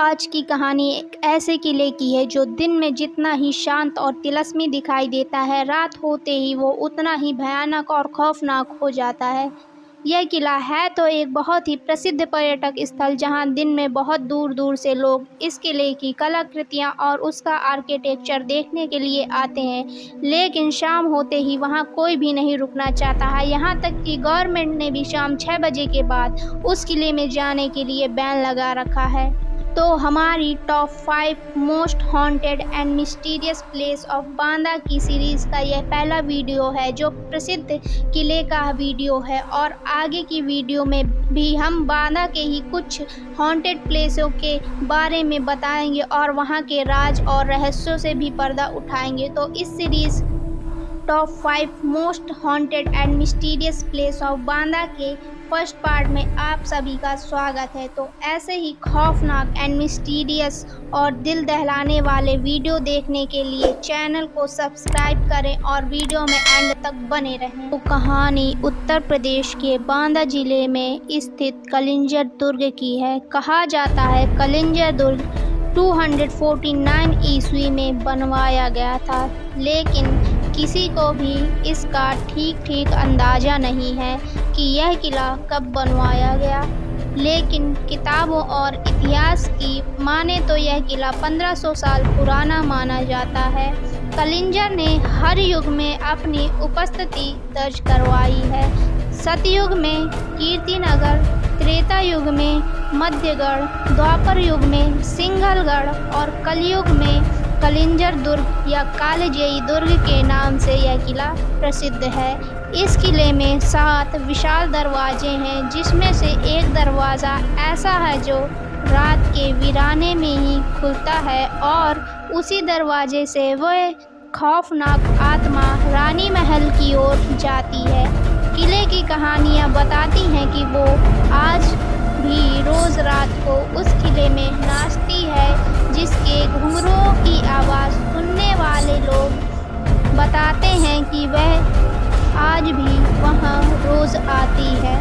आज की कहानी एक ऐसे किले की है जो दिन में जितना ही शांत और तिलस्मी दिखाई देता है, रात होते ही वो उतना ही भयानक और खौफनाक हो जाता है। यह किला है तो एक बहुत ही प्रसिद्ध पर्यटक स्थल, जहां दिन में बहुत दूर दूर से लोग इस किले की कलाकृतियां और उसका आर्किटेक्चर देखने के लिए आते हैं। लेकिन शाम होते ही वहां कोई भी नहीं रुकना चाहता है, यहाँ तक कि गवर्नमेंट ने भी शाम 6 बजे के बाद उस किले में जाने के लिए बैन लगा रखा है। तो हमारी top 5 most haunted and mysterious place of Banda की सीरीज़ का यह पहला वीडियो है, जो प्रसिद्ध किले का वीडियो है। और आगे की वीडियो में भी हम बांदा के ही कुछ हॉन्टेड प्लेसों के बारे में बताएंगे और वहां के राज और रहस्यों से भी पर्दा उठाएंगे। तो इस series top 5 most haunted and mysterious place of Banda के फर्स्ट पार्ट में आप सभी का स्वागत है। तो ऐसे ही खौफनाक एंड मिस्टीरियस और दिल दहलाने वाले वीडियो देखने के लिए चैनल को सब्सक्राइब करें और वीडियो में एंड तक बने रहें। तो कहानी उत्तर प्रदेश के बांदा जिले में स्थित कलिंजर दुर्ग की है। कहा जाता है कलिंजर दुर्ग 249 ईस्वी में बनवाया गया था, लेकिन किसी को भी इसका ठीक अंदाज़ा नहीं है कि यह किला कब बनवाया गया। लेकिन किताबों और इतिहास की माने तो यह किला 1500 साल पुराना माना जाता है। कलिंजर ने हर युग में अपनी उपस्थिति दर्ज करवाई है। सतयुग में कीर्तिनगर, त्रेता युग में मध्यगढ़, द्वापर युग में सिंघलगढ़ और कलयुग में कलिंजर दुर्ग या कालजयी दुर्ग के नाम से यह किला प्रसिद्ध है। इस किले में 7 विशाल दरवाजे हैं, जिसमें से एक दरवाज़ा ऐसा है जो रात के वीराने में ही खुलता है और उसी दरवाजे से वह खौफनाक आत्मा रानी महल की ओर जाती है। किले की कहानियाँ बताती हैं कि वो आज भी रोज़ रात को उस किले में नाचती है, जिसके घुंघरुओं की आवाज़ सुनने वाले लोग बताते हैं कि वह आज भी वहां रोज़ आती है।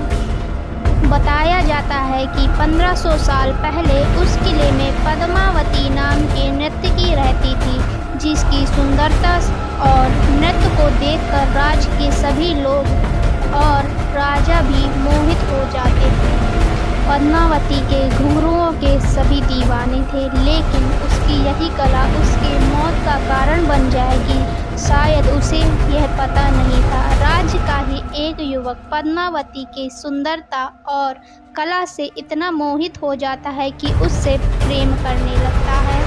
बताया जाता है कि 1500 साल पहले उस किले में पद्मावती नाम के नर्तकी रहती थी, जिसकी सुंदरता और नृत्य को देखकर राज्य के सभी लोग और राजा भी मोहित हो जाते थे। पद्मावती के घुंघरुओं के सभी दीवाने थे, लेकिन उसकी यही कला उसके मौत का कारण बन जाएगी, शायद उसे यह पता नहीं था। राज्य का ही एक युवक पद्मावती की सुंदरता और कला से इतना मोहित हो जाता है कि उससे प्रेम करने लगता है,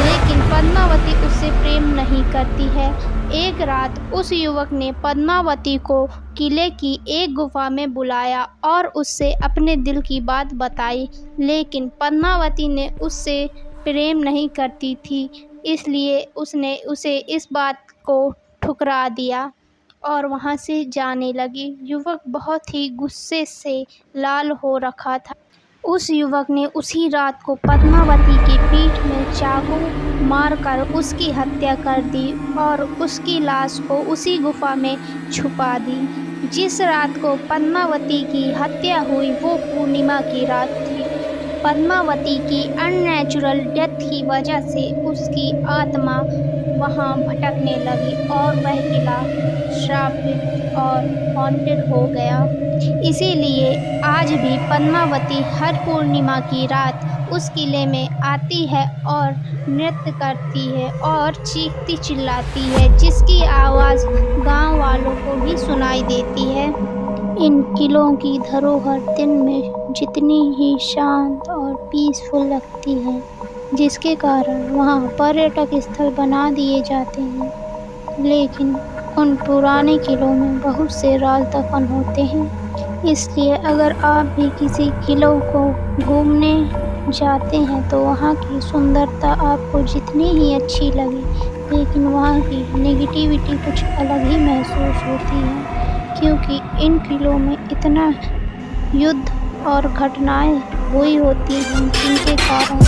लेकिन पद्मावती उससे प्रेम नहीं करती है। एक रात उस युवक ने पद्मावती को किले की एक गुफा में बुलाया और उससे अपने दिल की बात बताई, लेकिन पद्मावती ने उससे प्रेम नहीं करती थी, इसलिए उसने उसे इस बात को ठुकरा दिया और वहां से जाने लगी। युवक बहुत ही गुस्से से लाल हो रखा था। उस युवक ने उसी रात को पद्मावती की पीठ में चाकू मारकर उसकी हत्या कर दी और उसकी लाश को उसी गुफा में छुपा दी। जिस रात को पद्मावती की हत्या हुई वो पूर्णिमा की रात थी। पद्मावती की अननेचुरल डेथ की वजह से उसकी आत्मा वहां भटकने लगी और वह किला श्रापित और हॉन्टेड हो गया। इसीलिए आज भी पद्मावती हर पूर्णिमा की रात उस किले में आती है और नृत्य करती है और चीखती चिल्लाती है, जिसकी आवाज़ गांव वालों को भी सुनाई देती है। इन किलों की धरोहर दिन में जितनी ही शांत और पीसफुल लगती है, जिसके कारण वहाँ पर्यटक स्थल बना दिए जाते हैं, लेकिन उन पुराने किलों में बहुत से राज दफन होते हैं। इसलिए अगर आप भी किसी किलों को घूमने जाते हैं तो वहाँ की सुंदरता आपको जितनी ही अच्छी लगे, लेकिन वहाँ की नेगेटिविटी कुछ अलग ही महसूस होती है, क्योंकि इन किलों में इतना युद्ध और घटनाएं हुई होती हैं, जिनके कारण